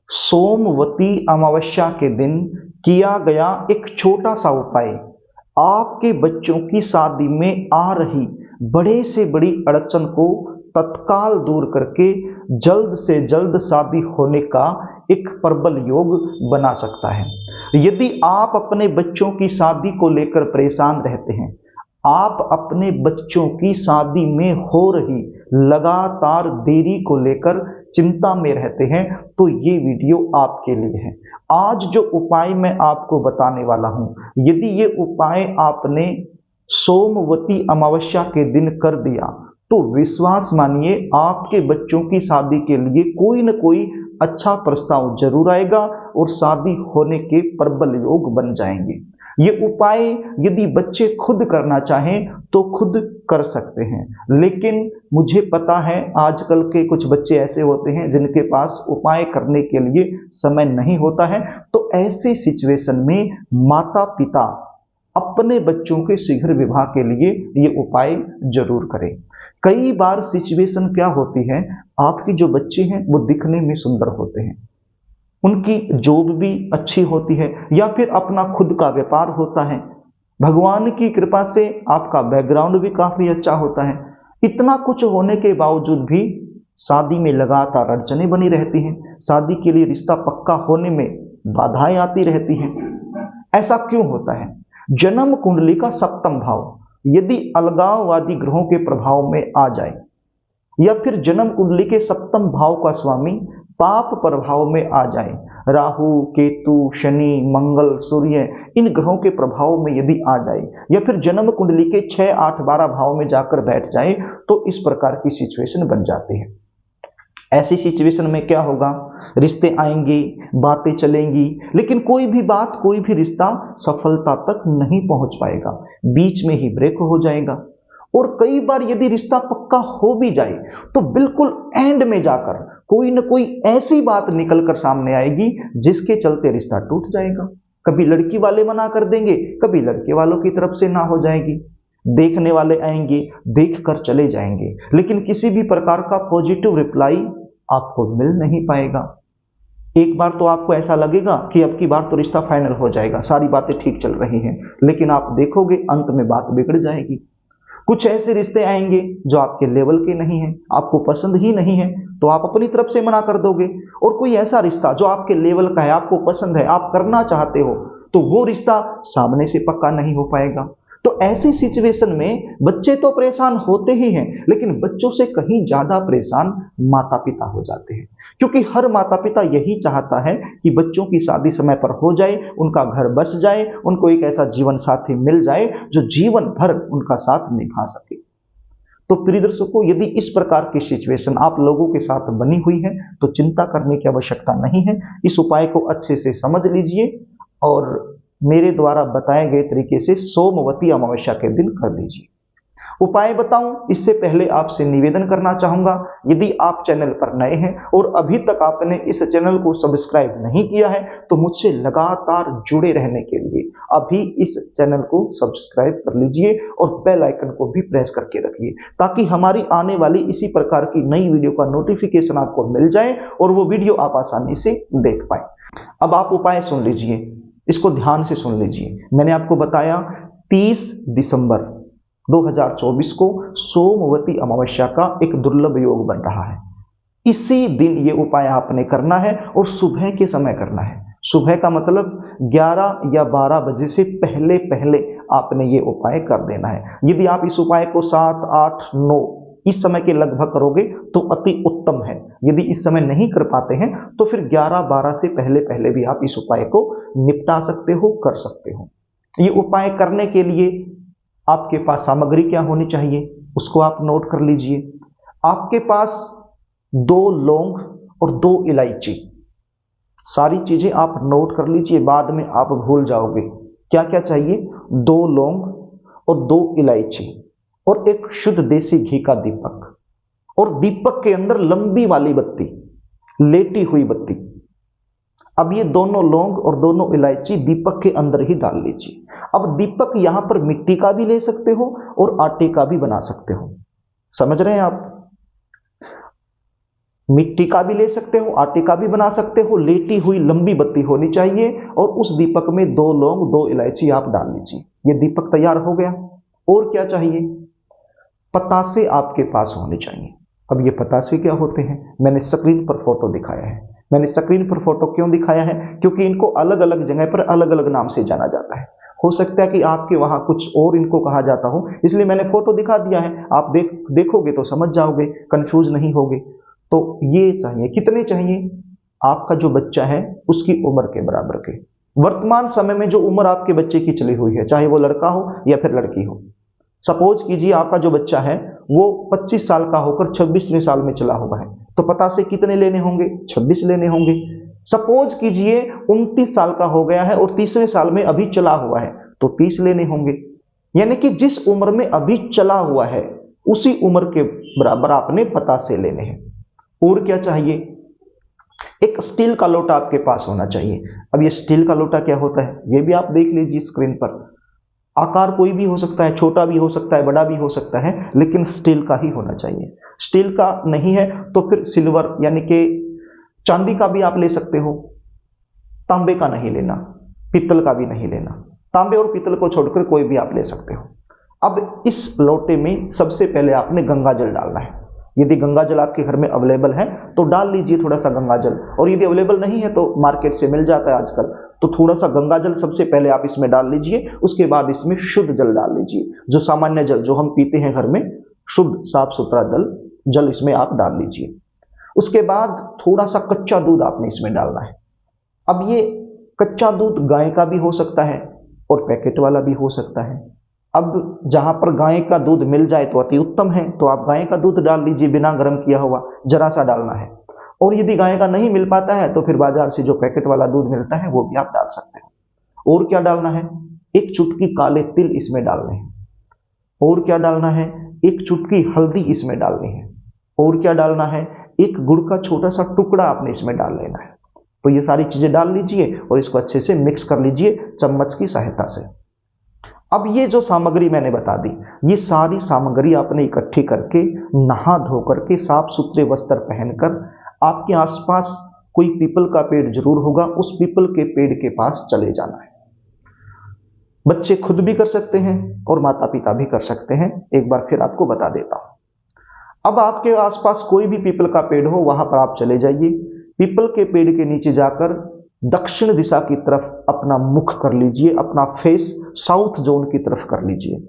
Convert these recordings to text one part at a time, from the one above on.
सोमवती अमावस्या के दिन किया गया एक छोटा सा उपाय आपके बच्चों की शादी में आ रही बड़े से बड़ी अड़चन को तत्काल दूर करके जल्द से जल्द शादी होने का एक प्रबल योग बना सकता है। यदि आप अपने बच्चों की शादी को लेकर परेशान रहते हैं, आप अपने बच्चों की शादी में हो रही लगातार देरी को लेकर चिंता में रहते हैं, तो ये वीडियो आपके लिए है। आज जो उपाय मैं आपको बताने वाला हूं, यदि ये उपाय आपने सोमवती अमावस्या के दिन कर दिया तो विश्वास मानिए आपके बच्चों की शादी के लिए कोई न कोई अच्छा प्रस्ताव जरूर आएगा और शादी होने के प्रबल योग बन जाएंगे। ये उपाय यदि बच्चे खुद करना चाहें तो खुद कर सकते हैं, लेकिन मुझे पता है आजकल के कुछ बच्चे ऐसे होते हैं जिनके पास उपाय करने के लिए समय नहीं होता है। तो ऐसे सिचुएशन में माता पिता अपने बच्चों के शीघ्र विवाह के लिए ये उपाय जरूर करें। कई बार सिचुएशन क्या होती है, आपके जो बच्चे हैं वो दिखने में सुंदर होते हैं, उनकी जॉब भी अच्छी होती है या फिर अपना खुद का व्यापार होता है, भगवान की कृपा से आपका बैकग्राउंड भी काफी अच्छा होता है। इतना कुछ होने के बावजूद भी शादी में लगातार अड़चनें बनी रहती हैं, शादी के लिए रिश्ता पक्का होने में बाधाएं आती रहती हैं। ऐसा क्यों होता है? जन्म कुंडली का सप्तम भाव यदि अलगाववादी ग्रहों के प्रभाव में आ जाए या फिर जन्म कुंडली के सप्तम भाव का स्वामी पाप प्रभाव में आ जाए, राहु केतु शनि मंगल सूर्य इन ग्रहों के प्रभाव में यदि आ जाए या फिर जन्म कुंडली के 6, 8, 12 भाव में जाकर बैठ जाए, तो इस प्रकार की सिचुएशन बन जाती है। ऐसी सिचुएशन में क्या होगा, रिश्ते आएंगे, बातें चलेंगी, लेकिन कोई भी बात कोई भी रिश्ता सफलता तक नहीं पहुंच पाएगा, बीच में ही ब्रेक हो जाएगा। और कई बार यदि रिश्ता पक्का हो भी जाए तो बिल्कुल एंड में जाकर कोई न कोई ऐसी बात निकल कर सामने आएगी जिसके चलते रिश्ता टूट जाएगा। कभी लड़की वाले मना कर देंगे, कभी लड़के वालों की तरफ से ना हो जाएगी, देखने वाले आएंगे, देख कर चले जाएंगे, लेकिन किसी भी प्रकार का पॉजिटिव रिप्लाई आपको मिल नहीं पाएगा। एक बार तो आपको ऐसा लगेगा कि अब की बार तो रिश्ता फाइनल हो जाएगा, सारी बातें ठीक चल रही हैं, लेकिन आप देखोगे अंत में बात बिगड़ जाएगी। कुछ ऐसे रिश्ते आएंगे जो आपके लेवल के नहीं हैं, आपको पसंद ही नहीं है, तो आप अपनी तरफ से मना कर दोगे। और कोई ऐसा रिश्ता जो आपके लेवल का है, आपको पसंद है, आप करना चाहते हो, तो वो रिश्ता सामने से पक्का नहीं हो पाएगा। तो ऐसी सिचुएशन में बच्चे तो परेशान होते ही हैं, लेकिन बच्चों से कहीं ज्यादा परेशान माता पिता हो जाते हैं, क्योंकि हर माता पिता यही चाहता है कि बच्चों की शादी समय पर हो जाए, उनका घर बस जाए, उनको एक ऐसा जीवन साथी मिल जाए जो जीवन भर उनका साथ निभा सके। तो प्रिय दर्शकों, यदि इस प्रकार की सिचुएशन आप लोगों के साथ बनी हुई है तो चिंता करने की आवश्यकता नहीं है। इस उपाय को अच्छे से समझ लीजिए और मेरे द्वारा बताए गए तरीके से सोमवती अमावस्या के दिन कर दीजिए। उपाय बताऊं इससे पहले आपसे निवेदन करना चाहूंगा, यदि आप चैनल पर नए हैं और अभी तक आपने इस चैनल को सब्सक्राइब नहीं किया है तो मुझसे लगातार जुड़े रहने के लिए अभी इस चैनल को सब्सक्राइब कर लीजिए और बेल आइकन को भी प्रेस करके रखिए, ताकि हमारी आने वाली इसी प्रकार की नई वीडियो का नोटिफिकेशन आपको मिल जाए और वो वीडियो आप आसानी से देख पाए। अब आप उपाय सुन लीजिए, इसको ध्यान से सुन लीजिए। मैंने आपको बताया 30 दिसंबर 2024 को सोमवती अमावस्या का एक दुर्लभ योग बन रहा है। इसी दिन ये उपाय आपने करना है और सुबह के समय करना है। सुबह का मतलब 11 या 12 बजे से पहले पहले आपने ये उपाय कर देना है। यदि आप इस उपाय को 7, 8, 9 इस समय के लगभग करोगे तो अति उत्तम है। यदि इस समय नहीं कर पाते हैं तो फिर 11, 12 से पहले पहले भी आप इस उपाय को निपटा सकते हो, कर सकते हो। ये उपाय करने के लिए आपके पास सामग्री क्या होनी चाहिए उसको आप नोट कर लीजिए। आपके पास 2 लौंग और 2 इलायची, सारी चीजें आप नोट कर लीजिए, बाद में आप भूल जाओगे। क्या क्या चाहिए? 2 लौंग और 2 इलायची और एक शुद्ध देसी घी का दीपक, और दीपक के अंदर लंबी वाली बत्ती, लेटी हुई बत्ती। अब ये दोनों लौंग और दोनों इलायची दीपक के अंदर ही डाल लीजिए। अब दीपक यहां पर मिट्टी का भी ले सकते हो और आटे का भी बना सकते हो, समझ रहे हैं आप? मिट्टी का भी ले सकते हो, आटे का भी बना सकते हो। लेटी हुई लंबी बत्ती होनी चाहिए और उस दीपक में 2 लौंग 2 इलायची आप डाल लीजिए। ये दीपक तैयार हो गया। और क्या चाहिए? पतासे आपके पास होने चाहिए। अब ये पतासे क्या होते हैं, मैंने स्क्रीन पर फोटो दिखाया है। मैंने स्क्रीन पर फोटो क्यों दिखाया है? क्योंकि इनको अलग अलग जगह पर अलग अलग नाम से जाना जाता है। हो सकता है कि आपके वहां कुछ और इनको कहा जाता हो, इसलिए मैंने फोटो दिखा दिया है। आप देखोगे तो समझ जाओगे, कंफ्यूज नहीं होगे। तो ये चाहिए। कितने चाहिए? आपका जो बच्चा है उसकी उम्र के बराबर के। वर्तमान समय में जो उम्र आपके बच्चे की चली हुई है, चाहे वो लड़का हो या फिर लड़की हो। सपोज कीजिए आपका जो बच्चा है वो 25 साल का होकर 26वें साल में चला हुआ है, तो पतासे कितने लेने होंगे? 26 लेने होंगे। सपोज कीजिए 29 साल का हो गया है और 30वें साल में अभी चला हुआ है, तो 30 लेने होंगे। यानी कि जिस उम्र में अभी चला हुआ है उसी उम्र के बराबर आपने पतासे लेने हैं। और क्या चाहिए? एक स्टील का लोटा आपके पास होना चाहिए। अब ये स्टील का लोटा क्या होता है ये भी आप देख लीजिए स्क्रीन पर। आकार कोई भी हो सकता है, छोटा भी हो सकता है, बड़ा भी हो सकता है, लेकिन स्टील का ही होना चाहिए। स्टील का नहीं है तो फिर सिल्वर यानी कि चांदी का भी आप ले सकते हो। तांबे का नहीं लेना, पीतल का भी नहीं लेना। तांबे और पीतल को छोड़कर कोई भी आप ले सकते हो। अब इस लोटे में सबसे पहले आपने गंगा जल डालना है। यदि गंगा जल आपके घर में अवेलेबल है तो डाल लीजिए थोड़ा सा गंगा जल, और यदि अवेलेबल नहीं है तो मार्केट से मिल जाता है आजकल, तो थोड़ा सा गंगा जल सबसे पहले आप इसमें डाल लीजिए। उसके बाद इसमें शुद्ध जल डाल लीजिए, जो सामान्य जल जो हम पीते हैं घर में, शुद्ध साफ सुथरा जल इसमें आप डाल लीजिए। उसके बाद थोड़ा सा कच्चा दूध आपने इसमें डालना है। अब ये कच्चा दूध गाय का भी हो सकता है और पैकेट वाला भी हो सकता है। अब जहां पर गाय का दूध मिल जाए तो अति उत्तम है, तो आप गाय का दूध डाल लीजिए बिना गर्म किया हुआ, जरा सा डालना है। और यदि गाय का नहीं मिल पाता है तो फिर बाजार से जो पैकेट वाला दूध मिलता है वो भी आप डाल सकते हैं। और क्या डालना है? एक चुटकी काले तिल इसमें डालने हैं। और क्या डालना है? एक चुटकी हल्दी इसमें डालनी है। और क्या डालना है? एक गुड़ का छोटा सा टुकड़ा आपने इसमें डाल लेना है। तो ये सारी चीजें डाल लीजिए और इसको अच्छे से मिक्स कर लीजिए चम्मच की सहायता से। अब ये जो सामग्री मैंने बता दी, ये सारी सामग्री आपने इकट्ठी करके नहा धो करके साफ सुथरे वस्त्र पहनकर, आपके आसपास कोई पीपल का पेड़ जरूर होगा, उस पीपल के पेड़ के पास चले जाना है। बच्चे खुद भी कर सकते हैं और माता पिता भी कर सकते हैं। एक बार फिर आपको बता देता हूं। अब आपके आसपास कोई भी पीपल का पेड़ हो वहां पर आप चले जाइए। पीपल के पेड़ के नीचे जाकर दक्षिण दिशा की तरफ अपना मुख कर लीजिए, अपना फेस साउथ जोन की तरफ कर लीजिए।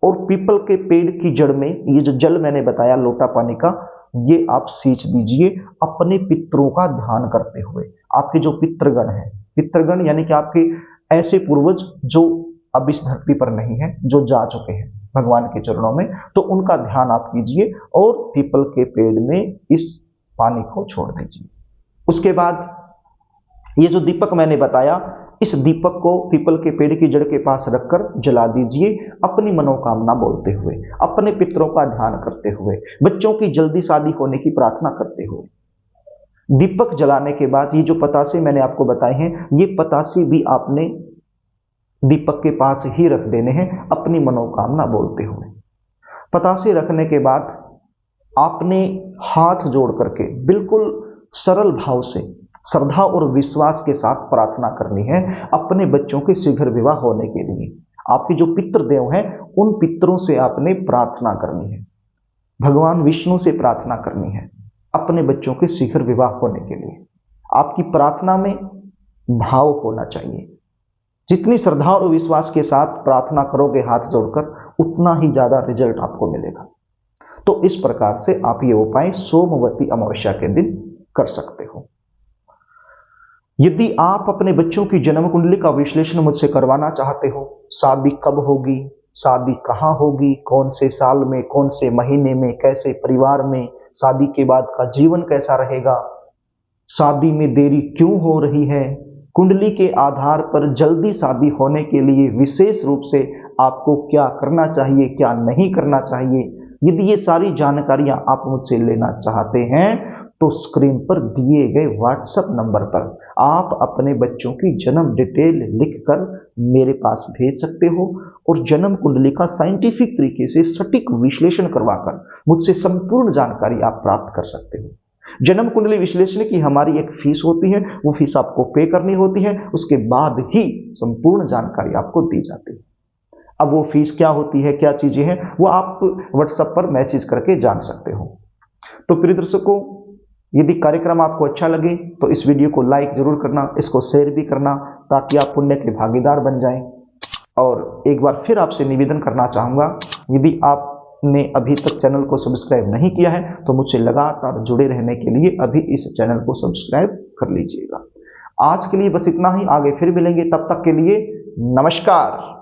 और पीपल के पेड़ की जड़ में ये जो जल मैंने बताया लोटा पानी का, ये आप सींच दीजिए अपने पितरों का ध्यान करते हुए। आपके जो पितृगण हैं, पितृगण यानी कि आपके ऐसे पूर्वज जो अब इस धरती पर नहीं है, जो जा चुके हैं भगवान के चरणों में, तो उनका ध्यान आप कीजिए और पीपल के पेड़ में इस पानी को छोड़ दीजिए। उसके बाद ये जो दीपक मैंने बताया, इस दीपक को पीपल के पेड़ की जड़ के पास रखकर जला दीजिए, अपनी मनोकामना बोलते हुए, अपने पितरों का ध्यान करते हुए, बच्चों की जल्दी शादी होने की प्रार्थना करते हुए। दीपक जलाने के बाद ये जो पतासे मैंने आपको बताए हैं, ये पतासे भी आपने दीपक के पास ही रख देने हैं अपनी मनोकामना बोलते हुए। पतासे रखने के बाद आपने हाथ जोड़ करके बिल्कुल सरल भाव से, श्रद्धा और विश्वास के साथ प्रार्थना करनी है अपने बच्चों के शीघ्र विवाह होने के लिए। आपके जो पितृदेव हैं उन पितरों से आपने प्रार्थना करनी है, भगवान विष्णु से प्रार्थना करनी है अपने बच्चों के शीघ्र विवाह होने के लिए। आपकी प्रार्थना में भाव होना चाहिए। जितनी श्रद्धा और विश्वास के साथ प्रार्थना करोगे हाथ जोड़कर, उतना ही ज्यादा रिजल्ट आपको मिलेगा। तो इस प्रकार से आप ये उपाय सोमवती अमावस्या के दिन कर सकते हो। यदि आप अपने बच्चों की जन्म कुंडली का विश्लेषण मुझसे करवाना चाहते हो, शादी कब होगी, शादी कहाँ होगी, कौन से साल में, कौन से महीने में, कैसे परिवार में, शादी के बाद का जीवन कैसा रहेगा, शादी में देरी क्यों हो रही है, कुंडली के आधार पर जल्दी शादी होने के लिए विशेष रूप से आपको क्या करना चाहिए, क्या नहीं करना चाहिए, यदि ये सारी जानकारियां आप मुझसे लेना चाहते हैं तो स्क्रीन पर दिए गए व्हाट्सएप नंबर पर आप अपने बच्चों की जन्म डिटेल लिखकर मेरे पास भेज सकते हो और जन्म कुंडली का साइंटिफिक तरीके से सटीक विश्लेषण करवाकर मुझसे संपूर्ण जानकारी आप प्राप्त कर सकते हो। जन्म कुंडली विश्लेषण की हमारी एक फीस होती है, वो फीस आपको पे करनी होती है, उसके बाद ही संपूर्ण जानकारी आपको दी जाती है। अब वो फीस क्या होती है, क्या चीजें हैं, वो आप व्हाट्सएप पर मैसेज करके जान सकते हो। तो प्रिय दर्शकों, यदि कार्यक्रम आपको अच्छा लगे तो इस वीडियो को लाइक जरूर करना, इसको शेयर भी करना, ताकि आप पुण्य के भागीदार बन जाएं। और एक बार फिर आपसे निवेदन करना चाहूँगा, यदि आपने अभी तक चैनल को सब्सक्राइब नहीं किया है तो मुझसे लगातार जुड़े रहने के लिए अभी इस चैनल को सब्सक्राइब कर लीजिएगा। आज के लिए बस इतना ही, आगे फिर मिलेंगे, तब तक के लिए नमस्कार।